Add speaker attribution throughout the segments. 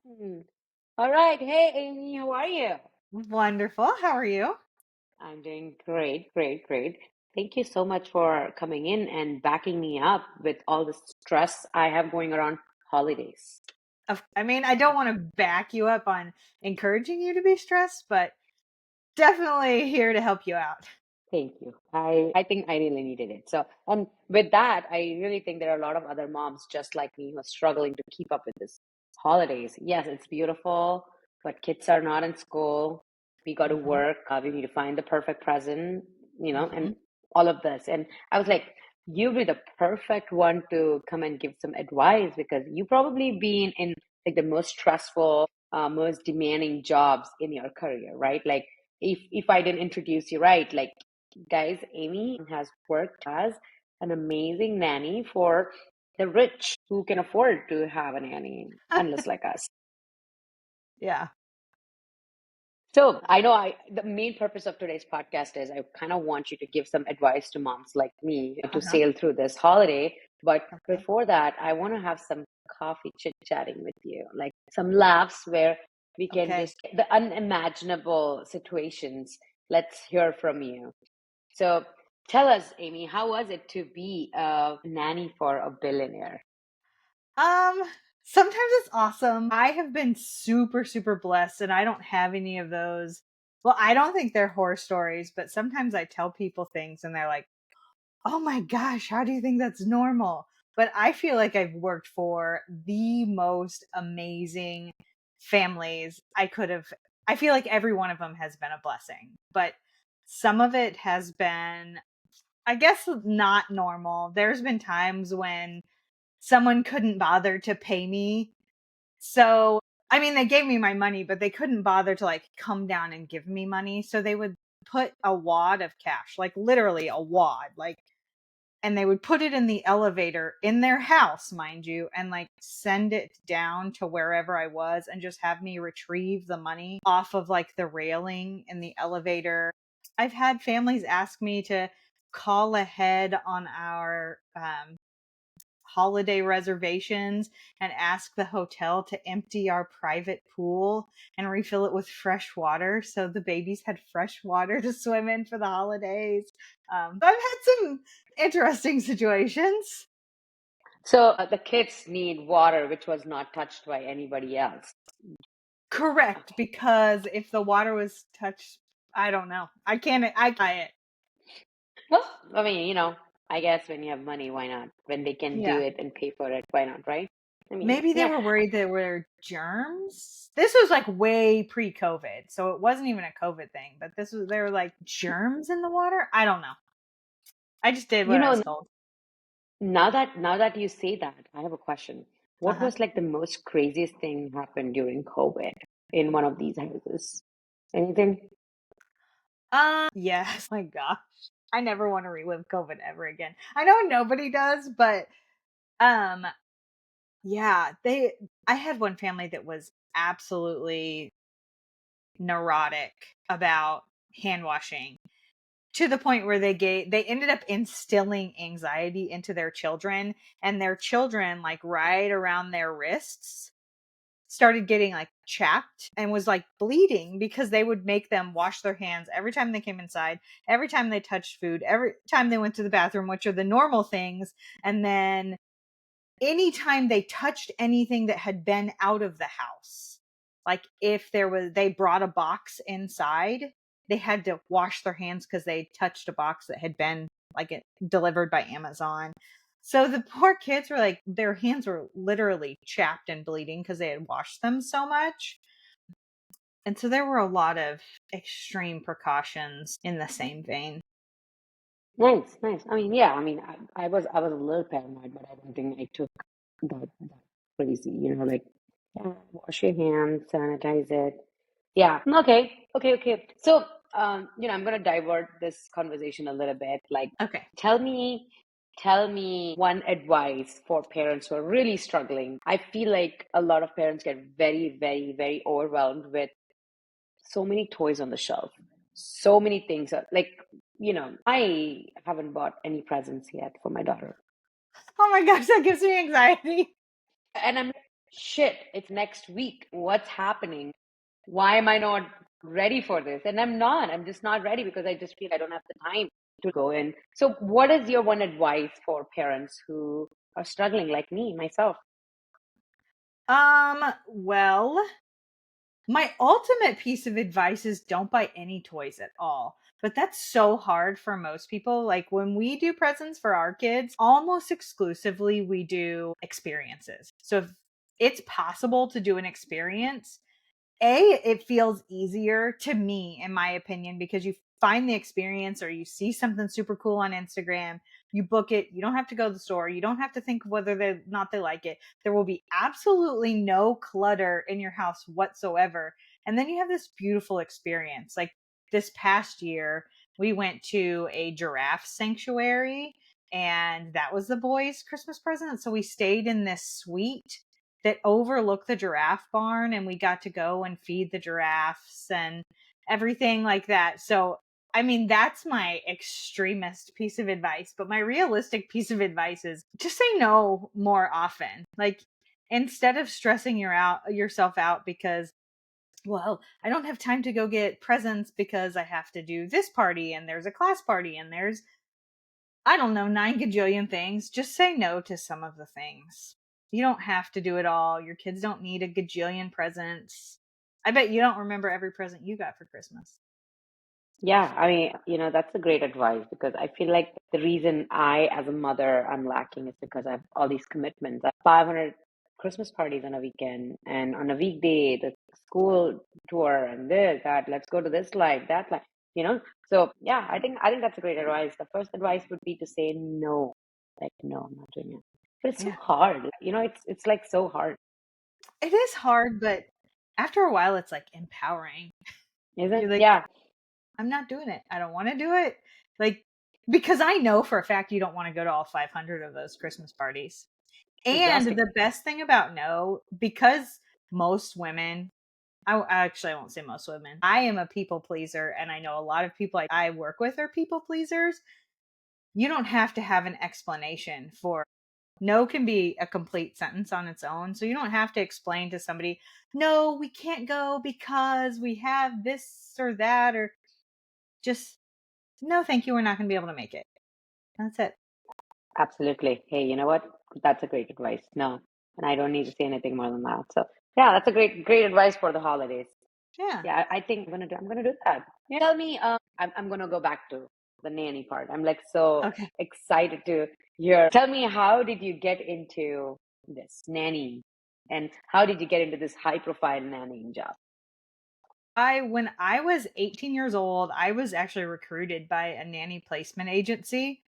Speaker 1: Hmm. All right. Hey, Amy, how are you?
Speaker 2: Wonderful. How are you?
Speaker 1: I'm doing great, great, great. Thank you so much for coming in and backing me up with all the stress I have going around holidays.
Speaker 2: I don't want to back you up on encouraging you to be stressed, but definitely here to help you out.
Speaker 1: Thank you. I think I really needed it. So, and with that, I really think there are a lot of other moms just like me who are struggling to keep up with this holidays. Yes, it's beautiful, but kids are not in school. We got to
Speaker 2: hmm
Speaker 1: work. We need to find the perfect present, and
Speaker 2: hmm
Speaker 1: all of this. And I was like, you'd be the perfect one to come and give some advice because you probably been in like the most stressful, most demanding jobs in your career, right? Like if I didn't introduce you right, like guys, Amy has worked as an amazing nanny for the rich who can afford to have a nanny, unless like us.
Speaker 2: Yeah.
Speaker 1: So I know the main purpose of today's podcast is I kind of want you to give some advice to moms like me to
Speaker 2: Uh-huh.
Speaker 1: sail through this holiday. But
Speaker 2: Okay.
Speaker 1: before that, I want to have some coffee chit chatting with you, like some laughs where we can
Speaker 2: Okay.
Speaker 1: just the unimaginable situations. Let's hear from you. So tell us, Amy, how was it to be a nanny for a billionaire?
Speaker 2: Um, Sometimes it's awesome. I have been super, super blessed and I don't have any of those. Well, I don't think they're horror stories, but sometimes I tell people things and they're like, oh my gosh, how do you think that's normal? But I feel like I've worked for the most amazing families I could have. I feel like every one of them has been a blessing, but some of it has been, I guess, not normal. There's been times when someone couldn't bother to pay me. So, I mean, they gave me my money, but they couldn't bother to like come down and give me money. So they would put a wad of cash, like literally a wad, like, and they would put it in the elevator in their house, mind you, and like send it down to wherever I was and just have me retrieve the money off of like the railing in the elevator. I've had families ask me to call ahead on our holiday reservations and ask the hotel to empty our private pool and refill it with fresh water so the babies had fresh water to swim in for the holidays. So I've had some interesting situations.
Speaker 1: So the kids need water, which was not touched by anybody else.
Speaker 2: Correct,
Speaker 1: Okay.
Speaker 2: because if the water was touched, I don't know. I buy it.
Speaker 1: Well, I mean, I guess when you have money, why not? When they can do
Speaker 2: Yeah.
Speaker 1: it and pay for it, why not, right? I mean,
Speaker 2: Maybe they
Speaker 1: yeah.
Speaker 2: were worried there were germs. This was like way pre-COVID, so it wasn't even a COVID thing, but there were like germs in the water. I don't know. I just did
Speaker 1: You
Speaker 2: what I was
Speaker 1: know,
Speaker 2: told.
Speaker 1: now that you say that, I have a question. What
Speaker 2: Uh-huh.
Speaker 1: was like the most craziest thing happened during COVID in one of these houses? Anything?
Speaker 2: Yes. My gosh. I never want to relive COVID ever again. I know nobody does, but um yeah, I had one family that was absolutely neurotic about hand washing to the point where they ended up instilling anxiety into their children, and their children, like right around their wrists, started getting like chapped and was like bleeding because they would make them wash their hands every time they came inside, every time they touched food, every time they went to the bathroom, which are the normal things. And then anytime they touched anything that had been out of the house, like if they brought a box inside, they had to wash their hands because they touched a box that had been delivered by Amazon. So the poor kids were like, their hands were literally chapped and bleeding because they had washed them so much. And so there were a lot of extreme precautions in the same vein.
Speaker 1: Nice, nice. I mean, yeah, I mean, I was a little paranoid, but I don't think I took that crazy, like yeah, wash your hands, sanitize it. Yeah. Okay. Okay. Okay. So, I'm gonna divert this conversation a little bit. Like,
Speaker 2: Okay.
Speaker 1: tell me, tell me one advice for parents who are really struggling. I feel like a lot of parents get very, very, very overwhelmed with so many toys on the shelf, so many things. Like, I haven't bought any presents yet for my daughter.
Speaker 2: Oh my gosh, that gives me anxiety.
Speaker 1: And I'm shit, it's next week. What's happening? Why am I not ready for this? And I'm not. I'm just not ready because I just feel I don't have the time to go in. So, what is your one advice for parents who are struggling like me, myself?
Speaker 2: Well, my ultimate piece of advice is don't buy any toys at all. But that's so hard for most people. Like when we do presents for our kids, almost exclusively we do experiences. So if it's possible to do an experience, it feels easier to me, in my opinion, because you find the experience or you see something super cool on Instagram, you book it, you don't have to go to the store, you don't have to think of whether they not they like it. There will be absolutely no clutter in your house whatsoever. And then you have this beautiful experience. Like this past year, we went to a giraffe sanctuary and that was the boys' Christmas present. So we stayed in this suite that overlooked the giraffe barn and we got to go and feed the giraffes and everything like that. So, I mean, that's my extremist piece of advice, but my realistic piece of advice is just say no more often. Like instead of stressing yourself out because well, I don't have time to go get presents because I have to do this party and there's a class party and there's I don't know, 9 gajillion things. Just say no to some of the things. You don't have to do it all. Your kids don't need a gajillion presents. I bet you don't remember every present you got for Christmas.
Speaker 1: Yeah, I mean, that's a great advice because I feel like the reason I, as a mother, I'm lacking is because I have all these commitments. I have 500 Christmas parties on a weekend, and on a weekday, the school tour and this, that, let's go to this live, that live, you know? So yeah, I think that's a great advice. The first advice would be to say no. Like, no, I'm not doing it. But it's so
Speaker 2: Yeah.
Speaker 1: hard. It's like so hard,
Speaker 2: It is hard, but after a while, it's like empowering.
Speaker 1: is it?
Speaker 2: You're like,
Speaker 1: Yeah,
Speaker 2: I'm not doing it. I don't want to do it. Like, because I know for a fact you don't want to go to all 500 of those Christmas parties.
Speaker 1: it's
Speaker 2: And
Speaker 1: exhausting.
Speaker 2: the best thing about no, because most women actually, I won't say most women. I am a people pleaser, and I know a lot of people I work with are people pleasers. You don't have to have an explanation for no can be a complete sentence on its own. So you don't have to explain to somebody, no, we can't go because we have this or that, or just no, thank you, we're not going to be able to make it. That's it.
Speaker 1: Absolutely. Hey, you know what? That's a great advice. No, and I don't need to say anything more than that. So yeah, that's a great advice for the holidays.
Speaker 2: Yeah.
Speaker 1: Yeah, I think I'm gonna do that. Yeah. Tell me, I'm gonna go back to the nanny part. I'm like so
Speaker 2: Okay.
Speaker 1: excited to hear. Tell me, how did you get into this nanny, and how did you get into this high profile nannying job?
Speaker 2: When I was 18 years old, I was actually recruited by a nanny placement agency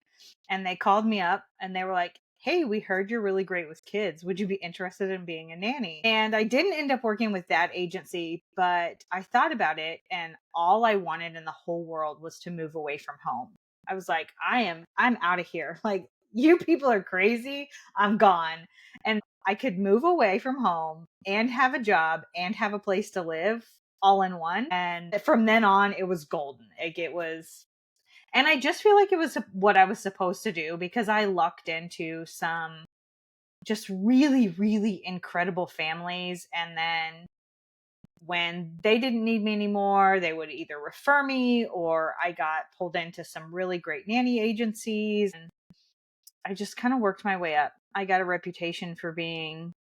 Speaker 2: and they called me up and they were like, "Hey, we heard you're really great with kids. Would you be interested in being a nanny?" And I didn't end up working with that agency, but I thought about it and all I wanted in the whole world was to move away from home. I was like, I'm out of here. Like you people are crazy. I'm gone. And I could move away from home and have a job and have a place to live all in one. And from then on, it was golden. Like it was and I just feel like it was what I was supposed to do because I lucked into some just really, really incredible families. And then when they didn't need me anymore, they would either refer me or I got pulled into some really great nanny agencies. And I just kind of worked my way up. I got a reputation for being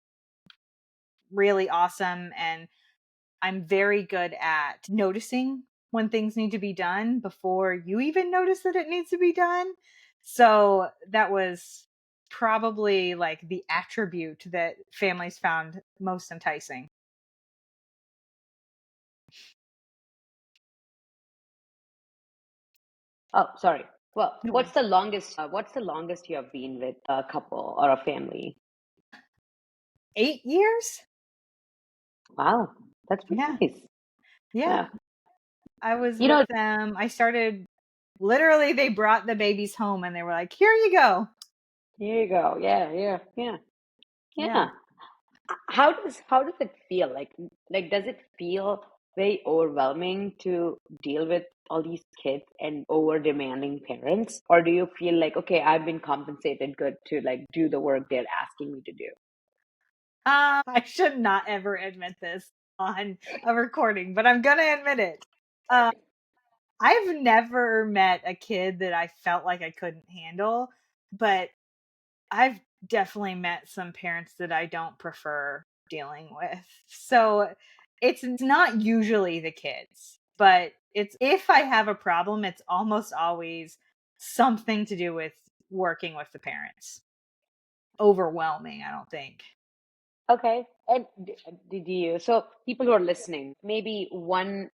Speaker 2: really awesome and I'm very good at noticing when things need to be done before you even notice that it needs to be done. So that was probably like the attribute that families found most enticing.
Speaker 1: Oh, sorry. Well,
Speaker 2: No
Speaker 1: what's
Speaker 2: worries.
Speaker 1: the longest? What's the longest you have been with a couple or a family?
Speaker 2: 8 years?
Speaker 1: Wow, that's pretty
Speaker 2: Yeah.
Speaker 1: nice.
Speaker 2: Yeah.
Speaker 1: Yeah.
Speaker 2: I was
Speaker 1: You
Speaker 2: with
Speaker 1: know,
Speaker 2: them. I started literally, they brought the babies home and they were like, here you go.
Speaker 1: here you go. Yeah, yeah, yeah,
Speaker 2: Yeah.
Speaker 1: yeah. How does it feel? Like does it feel very overwhelming to deal with all these kids and over demanding parents? Or do you feel like, okay, I've been compensated good to like do the work they're asking me to do?
Speaker 2: I should not ever admit this on a recording, but I'm gonna admit it. I've never met a kid that I felt like I couldn't handle, but I've definitely met some parents that I don't prefer dealing with. So it's not usually the kids, but it's if I have a problem, it's almost always something to do with working with the parents. Overwhelming, I don't think.
Speaker 1: Okay. And did you, so people who are listening, maybe one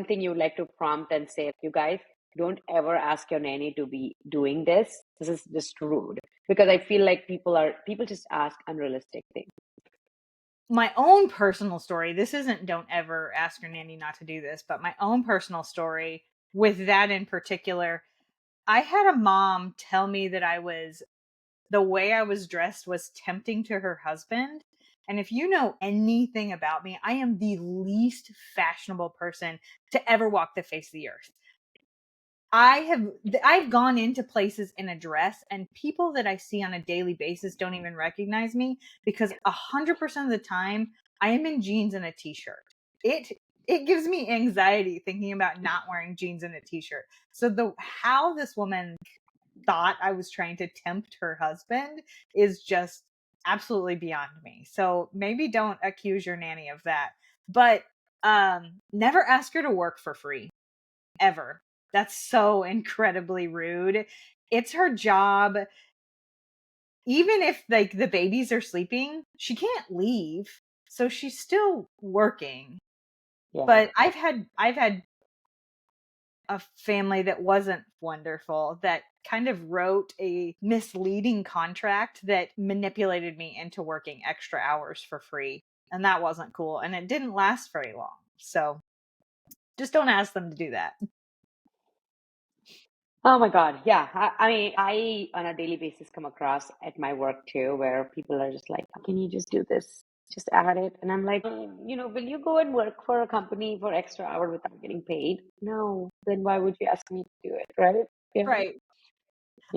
Speaker 1: thing you would like to prompt and say, you guys, don't ever ask your nanny to be doing this. This is just rude. Because I feel like people just ask unrealistic things.
Speaker 2: My own personal story, this isn't don't ever ask your nanny not to do this, but my own personal story with that in particular, I had a mom tell me that the way I was dressed was tempting to her husband. And if you know anything about me, I am the least fashionable person to ever walk the face of the earth. I've gone into places in a dress and people that I see on a daily basis don't even recognize me because 100% of the time I am in jeans and a t-shirt. It gives me anxiety thinking about not wearing jeans and a t-shirt. So the how this woman thought I was trying to tempt her husband is just absolutely beyond me. So maybe don't accuse your nanny of that. But never ask her to work for free ever. That's so incredibly rude. It's her job. Even if like the babies are sleeping, she can't leave. So she's still working.
Speaker 1: Yeah.
Speaker 2: But I've had a family that wasn't wonderful that kind of wrote a misleading contract that manipulated me into working extra hours for free. And that wasn't cool. And it didn't last very long. So just don't ask them to do that.
Speaker 1: Oh my God. Yeah. I mean, I on a daily basis come across at my work too, where people are just like, can you just do this? Just add it. And I'm like, will you go and work for a company for extra hour without getting paid? No. Then why would you ask me to do it? Right? Yeah.
Speaker 2: Right.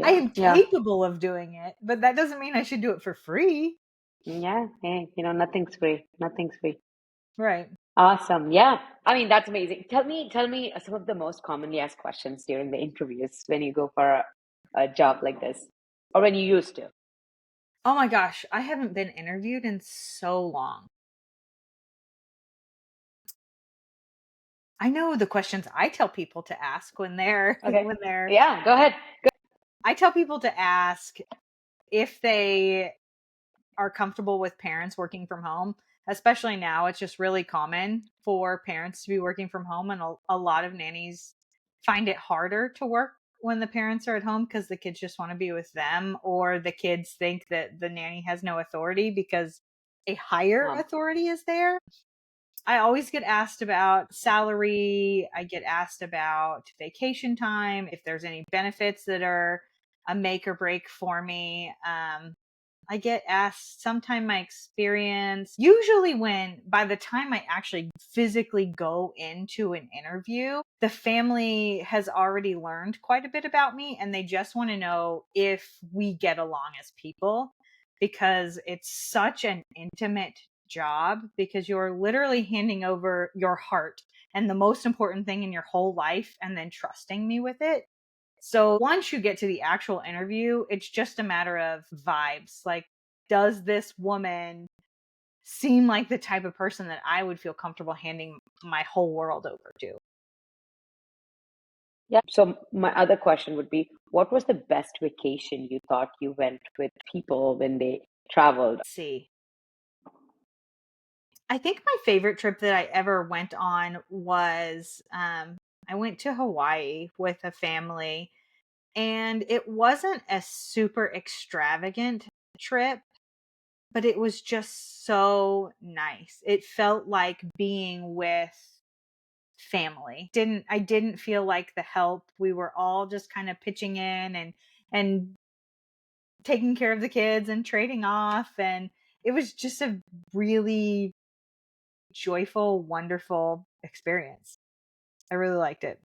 Speaker 2: I
Speaker 1: Yeah.
Speaker 2: am
Speaker 1: Yeah.
Speaker 2: capable of doing it, but that doesn't mean I should do it for free.
Speaker 1: Yeah. Hey, nothing's free. Nothing's free.
Speaker 2: Right.
Speaker 1: Awesome. Yeah. I mean, that's amazing. Tell me some of the most commonly asked questions during the interviews when you go for a job like this, or when you used to.
Speaker 2: Oh my gosh, I haven't been interviewed in so long. I know the questions I tell people to ask when they're
Speaker 1: Okay.
Speaker 2: when they're
Speaker 1: Yeah, go ahead.
Speaker 2: I tell people to ask if they are comfortable with parents working from home. Especially now, it's just really common for parents to be working from home, and a lot of nannies find it harder to work when the parents are at home because the kids just want to be with them, or the kids think that the nanny has no authority because a higher
Speaker 1: Um,
Speaker 2: authority is there. I always get asked about salary. I get asked about vacation time, if there's any benefits that are a make or break for me. I get asked sometime my experience, usually when by the time I actually physically go into an interview, the family has already learned quite a bit about me and they just want to know if we get along as people because it's such an intimate job because you're literally handing over your heart and the most important thing in your whole life and then trusting me with it. So once you get to the actual interview, it's just a matter of vibes. Like, does this woman seem like the type of person that I would feel comfortable handing my whole world over to?
Speaker 1: yeah. So my other question would be, what was the best vacation you thought you went with people when they traveled?
Speaker 2: Let's see. I think my favorite trip that I ever went on was I went to Hawaii with a family, and it wasn't a super extravagant trip, but it was just so nice. It felt like being with family. I didn't feel like the help. We were all just kind of pitching in and taking care of the kids and trading off, and it was just a really joyful, wonderful experience. I really liked it.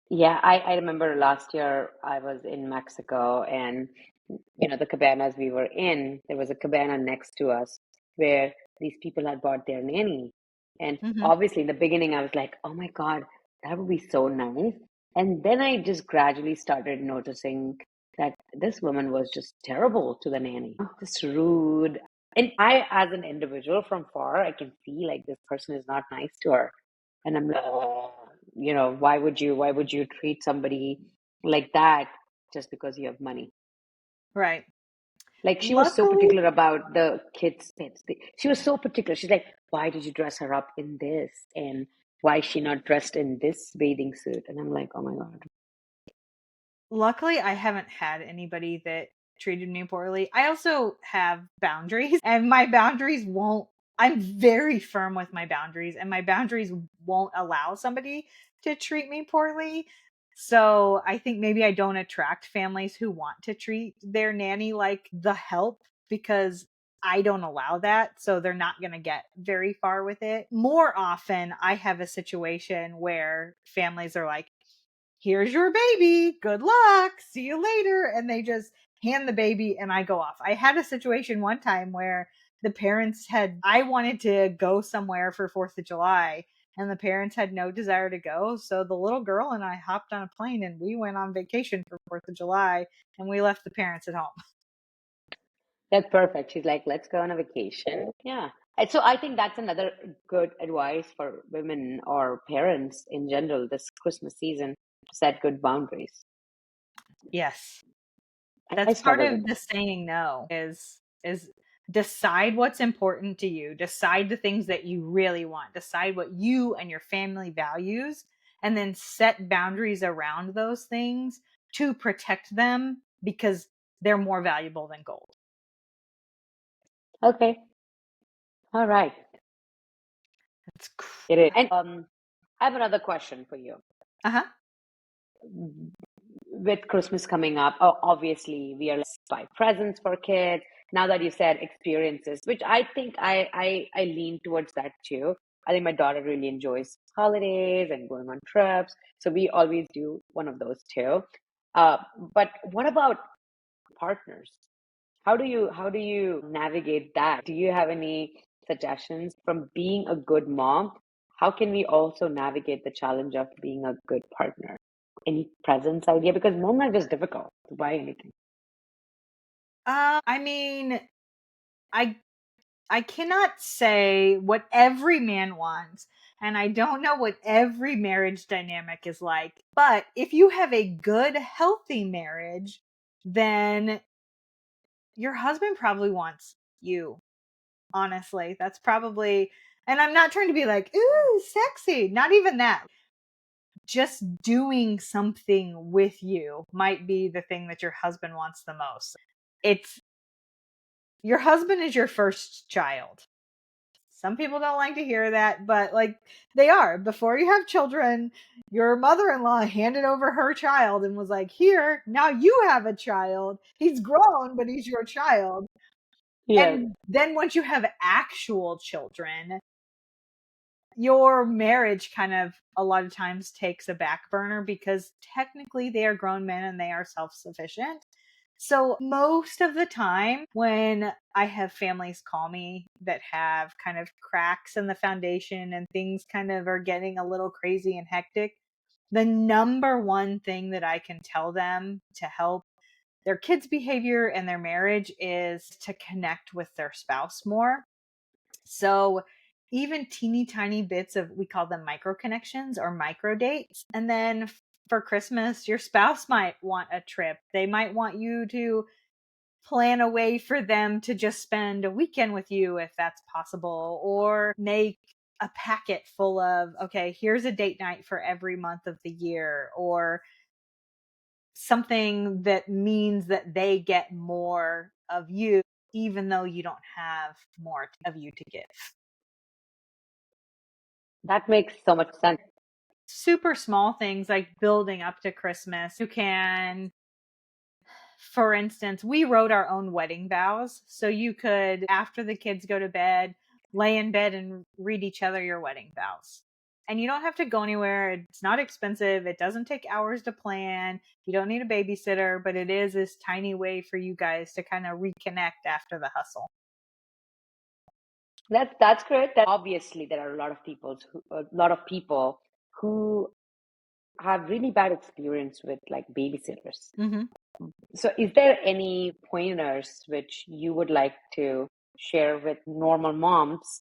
Speaker 1: Yeah, I remember last year I was in Mexico and the cabanas we were in, there was a cabana next to us where these people had bought their nanny. And
Speaker 2: Mm-hmm.
Speaker 1: obviously, in the beginning, I was like, oh my God, that would be so nice. And then I just gradually started noticing that this woman was just terrible to the nanny, just rude. And I, as an individual from far, I can see like this person is not nice to her. And I'm like, why would you treat somebody like that just because you have money?
Speaker 2: Right.
Speaker 1: Like she was so
Speaker 2: Luckily,
Speaker 1: particular about the kids' bits. She was so particular. She's like, why did you dress her up in this? And why is she not dressed in this bathing suit? And I'm like, oh my God.
Speaker 2: luckily, I haven't had anybody that treated me poorly. I also have boundaries, and my boundaries won't, I'm very firm with my boundaries, and my boundaries won't allow somebody to treat me poorly. So I think maybe I don't attract families who want to treat their nanny like the help because I don't allow that. So they're not going to get very far with it. More often, I have a situation where families are like, here's your baby. Good luck. See you later. And they just hand the baby and I go off. I had a situation one time where the parents I wanted to go somewhere for 4th of July and the parents had no desire to go. So the little girl and I hopped on a plane and we went on vacation for 4th of July and we left the parents at home.
Speaker 1: That's perfect. She's like, let's go on a vacation. Yeah. And so I think that's another good advice for women or parents in general this Christmas season to set good boundaries.
Speaker 2: Yes.
Speaker 1: I
Speaker 2: That's part
Speaker 1: struggle with
Speaker 2: of the
Speaker 1: that.
Speaker 2: saying no is decide what's important to you, decide the things that you really want, decide what you and your family values, and then set boundaries around those things to protect them because they're more valuable than gold.
Speaker 1: Okay. All right.
Speaker 2: That's
Speaker 1: It is. And I have another question for you.
Speaker 2: uh-huh.
Speaker 1: With Christmas coming up, obviously we are like buy presents for kids. Now that you said experiences, which I think I lean towards that too. I think my daughter really enjoys holidays and going on trips, so we always do one of those too. Uh, but what about partners? How do you navigate that? Do you have any suggestions from being a good mom? How can we also navigate the challenge of being a good partner? Any presents idea? Because men are just difficult to buy anything.
Speaker 2: I mean, I I cannot say what every man wants, and I don't know what every marriage dynamic is like. But if you have a good, healthy marriage, then your husband probably wants you. Honestly, that's probably, and I'm not trying to be like, ooh, sexy. Not even that. Just doing something with you might be the thing that your husband wants the most. It's your husband is your first child. Some people don't like to hear that, but like they are. Before you have children, your mother in law handed over her child and was like, here, now you have a child. He's grown, but he's your child.
Speaker 1: Yes.
Speaker 2: And then once you have actual children, your marriage kind of a lot of times takes a back burner because technically they are grown men and they are self sufficient. So, most of the time, when I have families call me that have kind of cracks in the foundation and things kind of are getting a little crazy and hectic, the number one thing that I can tell them to help their kids' behavior and their marriage is to connect with their spouse more. So, even teeny tiny bits of, we call them micro connections or micro dates. And then for Christmas, your spouse might want a trip. They might want you to plan a way for them to just spend a weekend with you if that's possible, or make a packet full of, okay, here's a date night for every month of the year, or something that means that they get more of you, even though you don't have more of you to give.
Speaker 1: That makes so much sense.
Speaker 2: Super small things like building up to Christmas. You can, for instance, we wrote our own wedding vows. So you could, after the kids go to bed, lay in bed and read each other your wedding vows. And you don't have to go anywhere. It's not expensive. It doesn't take hours to plan. You don't need a babysitter, but it is this tiny way for you guys to kind of reconnect after the hustle.
Speaker 1: That's great. That obviously there are a lot of people who have really bad experience with like babysitters.
Speaker 2: Mm-hmm.
Speaker 1: So is there any pointers which you would like to share with normal moms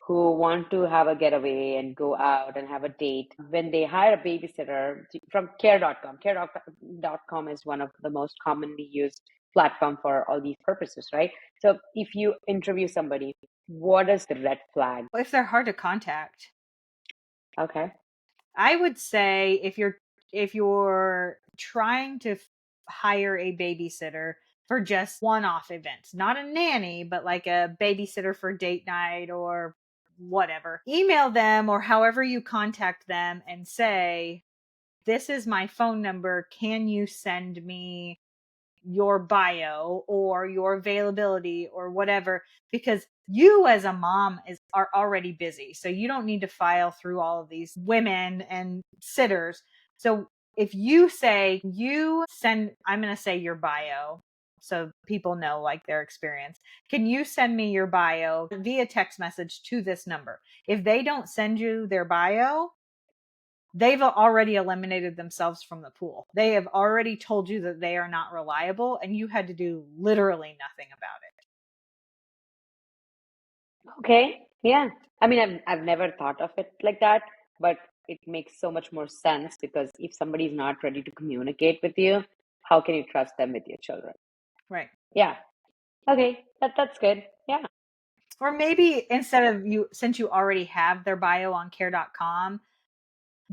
Speaker 1: who want to have a getaway and go out and have a date when they hire a babysitter from care.com? Care.com is one of the most commonly used platform for all these purposes, right? So if you interview somebody, what is the red flag?
Speaker 2: If they're hard to contact,
Speaker 1: Okay.
Speaker 2: I would say if you're trying to hire a babysitter for just one-off events, not a nanny, but like a babysitter for date night or whatever, email them or however you contact them and say, this is my phone number. Can you send me your bio or your availability or whatever? Because you as a mom are already busy, so you don't need to file through all of these women and sitters. So if you say I'm going to say your bio so people know like their experience. Can you send me your bio via text message to this number? If they don't send you their bio, they've already eliminated themselves from the pool. They have already told you that they are not reliable, and you had to do literally nothing about it.
Speaker 1: Okay. Yeah. I mean, I've never thought of it like that, but it makes so much more sense because if somebody is not ready to communicate with you, how can you trust them with your children?
Speaker 2: Right.
Speaker 1: Yeah. Okay. That's good. Yeah.
Speaker 2: Or maybe instead of since you already have their bio on care.com,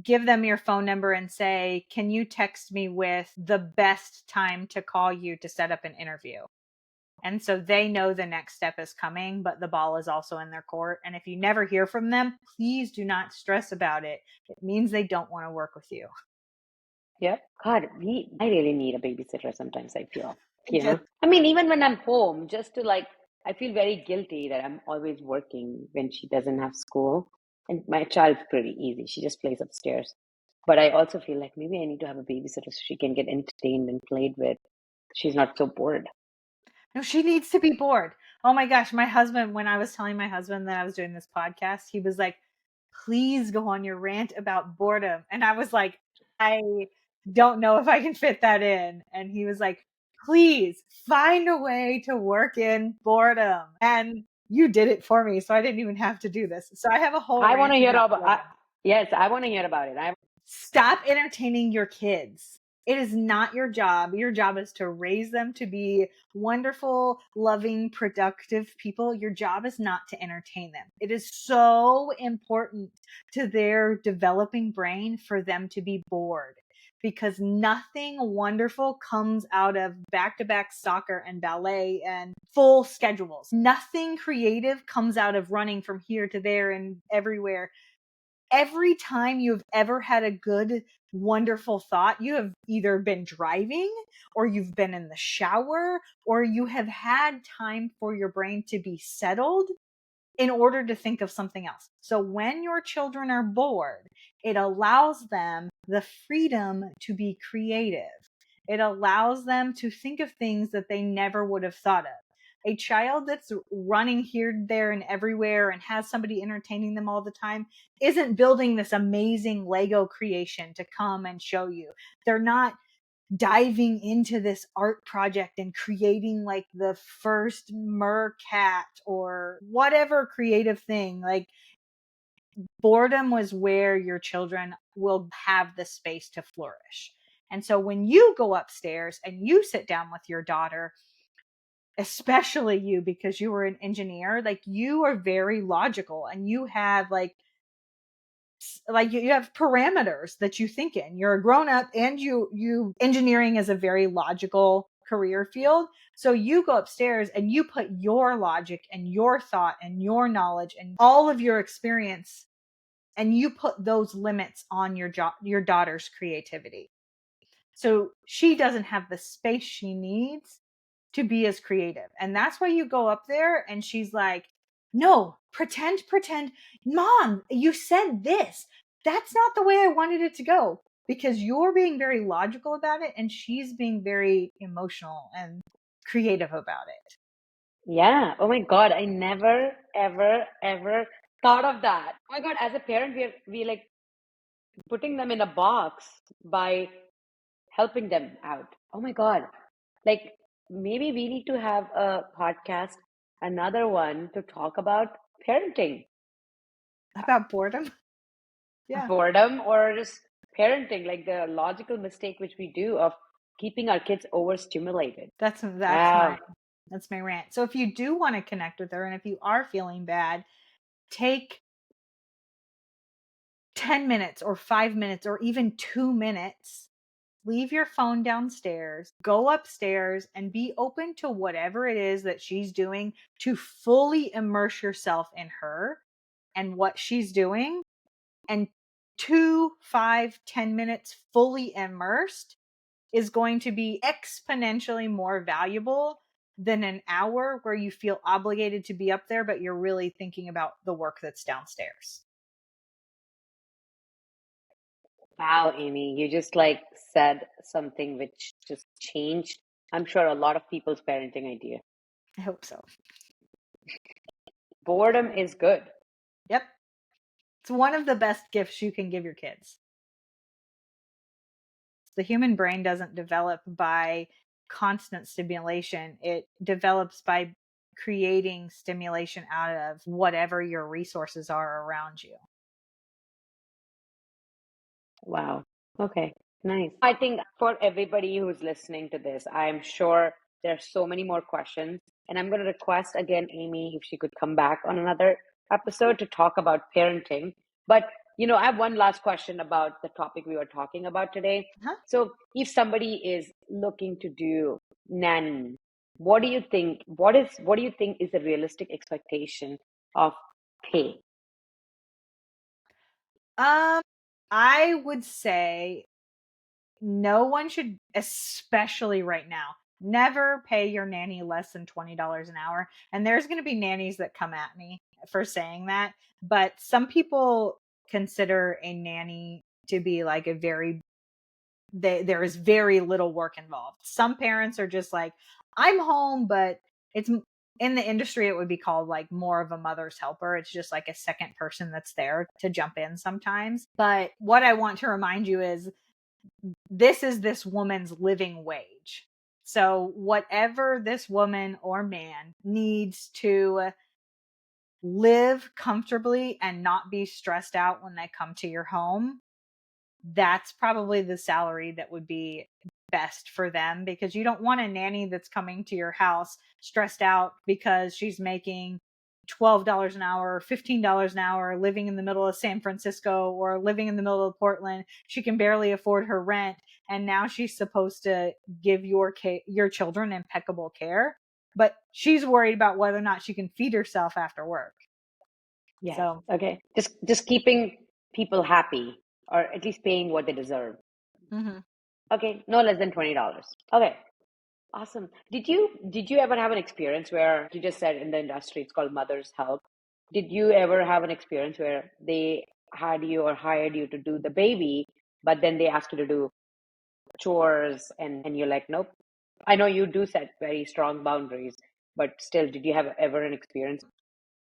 Speaker 2: give them your phone number and say, can you text me with the best time to call you to set up an interview? And so they know the next step is coming, but the ball is also in their court. And if you never hear from them, please do not stress about it. It means they don't want to work with you.
Speaker 1: Yeah. God, I really need a babysitter sometimes, I feel.
Speaker 2: Just
Speaker 1: I mean, even when I'm home, just to like, I feel very guilty that I'm always working when she doesn't have school. And my child's pretty easy. She just plays upstairs. But I also feel like maybe I need to have a babysitter so she can get entertained and played with. She's not so bored.
Speaker 2: no, she needs to be bored. Oh my gosh, my husband, when I was telling my husband that I was doing this podcast, he was like, please go on your rant about boredom. And I was like, I don't know if I can fit that in. And he was like, please find a way to work in boredom. And you did it for me, so I didn't even have to do this. So I have a whole
Speaker 1: I want
Speaker 2: rant
Speaker 1: to hear
Speaker 2: about
Speaker 1: about.
Speaker 2: boredom.
Speaker 1: Yes, I want to hear about it.
Speaker 2: Stop entertaining your kids. It is not your job. Your job is to raise them to be wonderful, loving, productive people. Your job is not to entertain them. It is so important to their developing brain for them to be bored, because nothing wonderful comes out of back-to-back soccer and ballet and full schedules. Nothing creative comes out of running from here to there and everywhere. Every time you've ever had a good, wonderful thought, you have either been driving or you've been in the shower or you have had time for your brain to be settled in order to think of something else. So when your children are bored, it allows them the freedom to be creative. It allows them to think of things that they never would have thought of. A child that's running here, there, and everywhere and has somebody entertaining them all the time isn't building this amazing Lego creation to come and show you. They're not diving into this art project and creating like the first mercat or whatever creative thing. Like, boredom was where your children will have the space to flourish. And so when you go upstairs and you sit down with your daughter, especially you, because you were an engineer, like you are very logical and you have like you have parameters that you think in. You're a grown up and you engineering is a very logical career field. So you go upstairs and you put your logic and your thought and your knowledge and all of your experience, and you put those limits on your daughter's creativity. So she doesn't have the space she needs to be as creative. And that's why you go up there and she's like, no, pretend, mom, you said this. that's not the way I wanted it to go, because you're being very logical about it and she's being very emotional and creative about it.
Speaker 1: Yeah. Oh my God. I never, ever, ever thought of that. Oh my God. As a parent, we like putting them in a box by helping them out. Oh my God. Like maybe we need to have a podcast, another one to talk about parenting,
Speaker 2: About boredom. Yeah.
Speaker 1: boredom, or just parenting, like the logical mistake which we do of keeping our kids overstimulated.
Speaker 2: That's
Speaker 1: Wow.
Speaker 2: my rant. So if you do want to connect with her and if you are feeling bad, take 10 minutes or 5 minutes or even 2 minutes. Leave your phone downstairs, go upstairs, and be open to whatever it is that she's doing, to fully immerse yourself in her and what she's doing. And 2, 5, 10 minutes fully immersed is going to be exponentially more valuable than an hour where you feel obligated to be up there, but you're really thinking about the work that's downstairs.
Speaker 1: Wow, Amy, you just like said something which just changed, I'm sure, a lot of people's parenting idea.
Speaker 2: I hope so.
Speaker 1: Boredom is good.
Speaker 2: Yep. It's one of the best gifts you can give your kids. The human brain doesn't develop by constant stimulation. It develops by creating stimulation out of whatever your resources are around you.
Speaker 1: Wow. Okay. Nice. I think for everybody who's listening to this, I'm sure there's so many more questions. And I'm going to request again, Amy, if she could come back on another episode to talk about parenting. But, I have one last question about the topic we were talking about today.
Speaker 2: Huh?
Speaker 1: So if somebody is looking to do nanny, what do you think? What do you think is a realistic expectation of pay?
Speaker 2: I would say no one should, especially right now, never pay your nanny less than $20 an hour. And there's going to be nannies that come at me for saying that. But some people consider a nanny to be like there is very little work involved. Some parents are just like, I'm home, but it's in the industry, it would be called like more of a mother's helper. It's just like a second person that's there to jump in sometimes. But what I want to remind you is this is this woman's living wage. So whatever this woman or man needs to live comfortably and not be stressed out when they come to your home, that's probably the salary that would be best for them, because you don't want a nanny that's coming to your house stressed out because she's making $12 an hour, $15 an hour, living in the middle of San Francisco or living in the middle of Portland. She can barely afford her rent, and now she's supposed to give your children impeccable care, but she's worried about whether or not she can feed herself after work.
Speaker 1: Yes.
Speaker 2: So,
Speaker 1: Okay. Just keeping people happy, or at least paying what they deserve. Okay, no less than $20. Okay. Awesome. Did you ever have an experience where you just said in the industry it's called mother's help? Did you ever have an experience where they had you or hired you to do the baby, but then they asked you to do chores and you're like, nope. I know you do set very strong boundaries, but still, did you have ever an experience?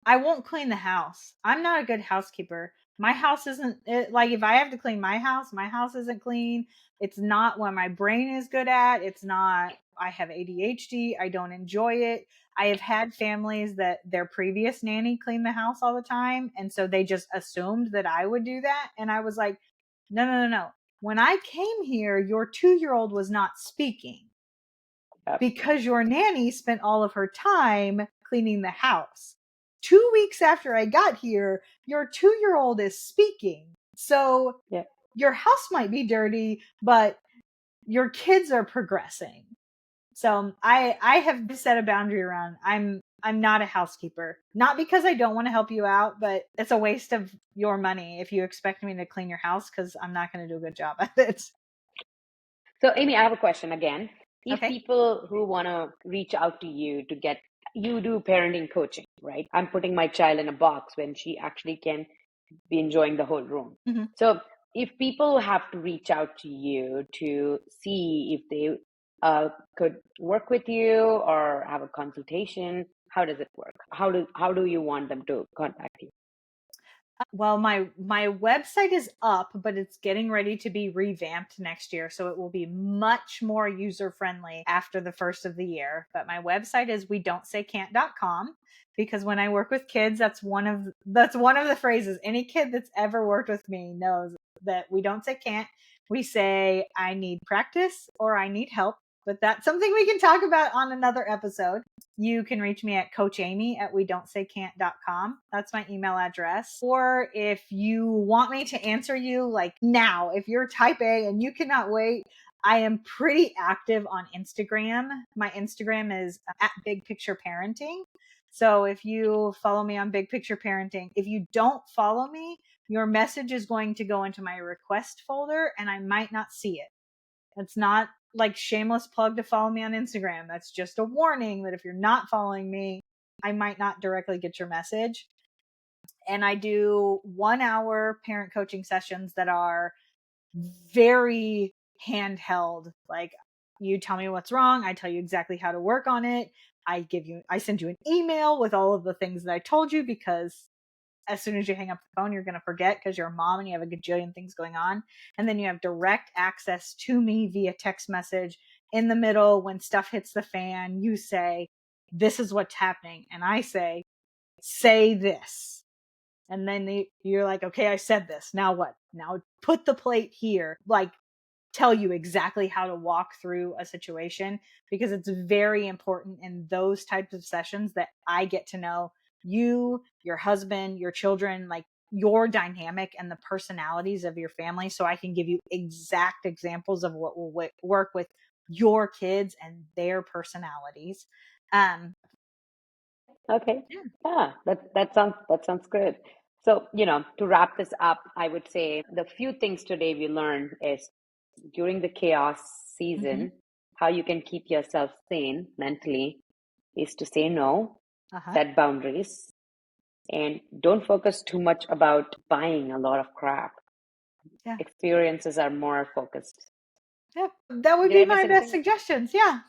Speaker 2: I won't clean the house. I'm not a good housekeeper. My house isn't like, if I have to clean my house isn't clean. It's not what my brain is good at. It's not, I have ADHD. I don't enjoy it. I have had families that their previous nanny cleaned the house all the time. And so they just assumed that I would do that. And I was like, no, no, no, no. When I came here, your 2-year-old was not speaking
Speaker 1: Yep.
Speaker 2: because your nanny spent all of her time cleaning the house. 2 weeks after I got here, your 2-year-old is speaking. So
Speaker 1: Yep.
Speaker 2: your house might be dirty, but your kids are progressing. So I have set a boundary around, I'm not a housekeeper. Not because I don't want to help you out, but it's a waste of your money if you expect me to clean your house, because I'm not going to do a good job at it.
Speaker 1: So, Amy, I have a question again. If
Speaker 2: Okay.
Speaker 1: people who want to reach out to you to get, you do parenting coaching, right? I'm putting my child in a box when she actually can be enjoying the whole room.
Speaker 2: Mhm.
Speaker 1: So if people have to reach out to you to see if they could work with you or have a consultation, how does it work? How do you want them to contact you?
Speaker 2: Well, my website is up, but it's getting ready to be revamped next year, so it will be much more user friendly after the first of the year. But my website is wedon'tsaycan't.com, because when I work with kids, that's one of the phrases. Any kid that's ever worked with me knows that we don't say can't. We say I need practice or I need help, but that's something we can talk about on another episode. You can reach me at Coach Amy at wedon'tsaycan't.com. That's my email address. Or if you want me to answer you like now, if you're type A and you cannot wait, I am pretty active on Instagram. My Instagram is at Big Picture Parenting. So if you follow me on Big Picture Parenting, if you don't follow me, your message is going to go into my request folder and I might not see it. It's not like shameless plug to follow me on Instagram. That's just a warning that if you're not following me, I might not directly get your message. And I do 1 hour parent coaching sessions that are very handheld. Like, you tell me what's wrong, I tell you exactly how to work on it. I send you an email with all of the things that I told you, because as soon as you hang up the phone, you're going to forget because you're a mom and you have a gajillion things going on. And then you have direct access to me via text message. In the middle, when stuff hits the fan, you say, this is what's happening. And I say this. And then you're like, okay, I said this. Now what? Now put the plate here. Like, tell you exactly how to walk through a situation, because it's very important in those types of sessions that I get to know you, your husband, your children, like your dynamic and the personalities of your family, so I can give you exact examples of what will work with your kids and their personalities. Um,
Speaker 1: Okay.
Speaker 2: yeah.
Speaker 1: Yeah, that sounds good. So, to wrap this up, I would say the few things today we learned is during the chaos
Speaker 2: Mm-hmm.
Speaker 1: season, how you can keep yourself sane mentally is to say no,
Speaker 2: Uh-huh.
Speaker 1: set boundaries, and don't focus too much about buying a lot of crap.
Speaker 2: Yeah.
Speaker 1: Experiences are more focused.
Speaker 2: Yeah. That would
Speaker 1: Did
Speaker 2: be
Speaker 1: I miss
Speaker 2: my best
Speaker 1: anything?
Speaker 2: suggestions. Yeah.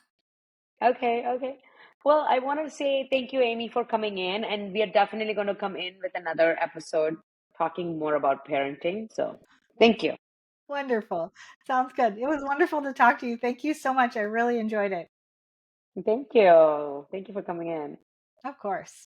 Speaker 1: Okay, okay. Well, I want to say thank you, Amy, for coming in, and we are definitely going to come in with another episode talking more about parenting. So, thank you.
Speaker 2: Wonderful. Sounds good. It was wonderful to talk to you. Thank you so much. I really enjoyed it.
Speaker 1: Thank you. Thank you for coming in.
Speaker 2: Of course.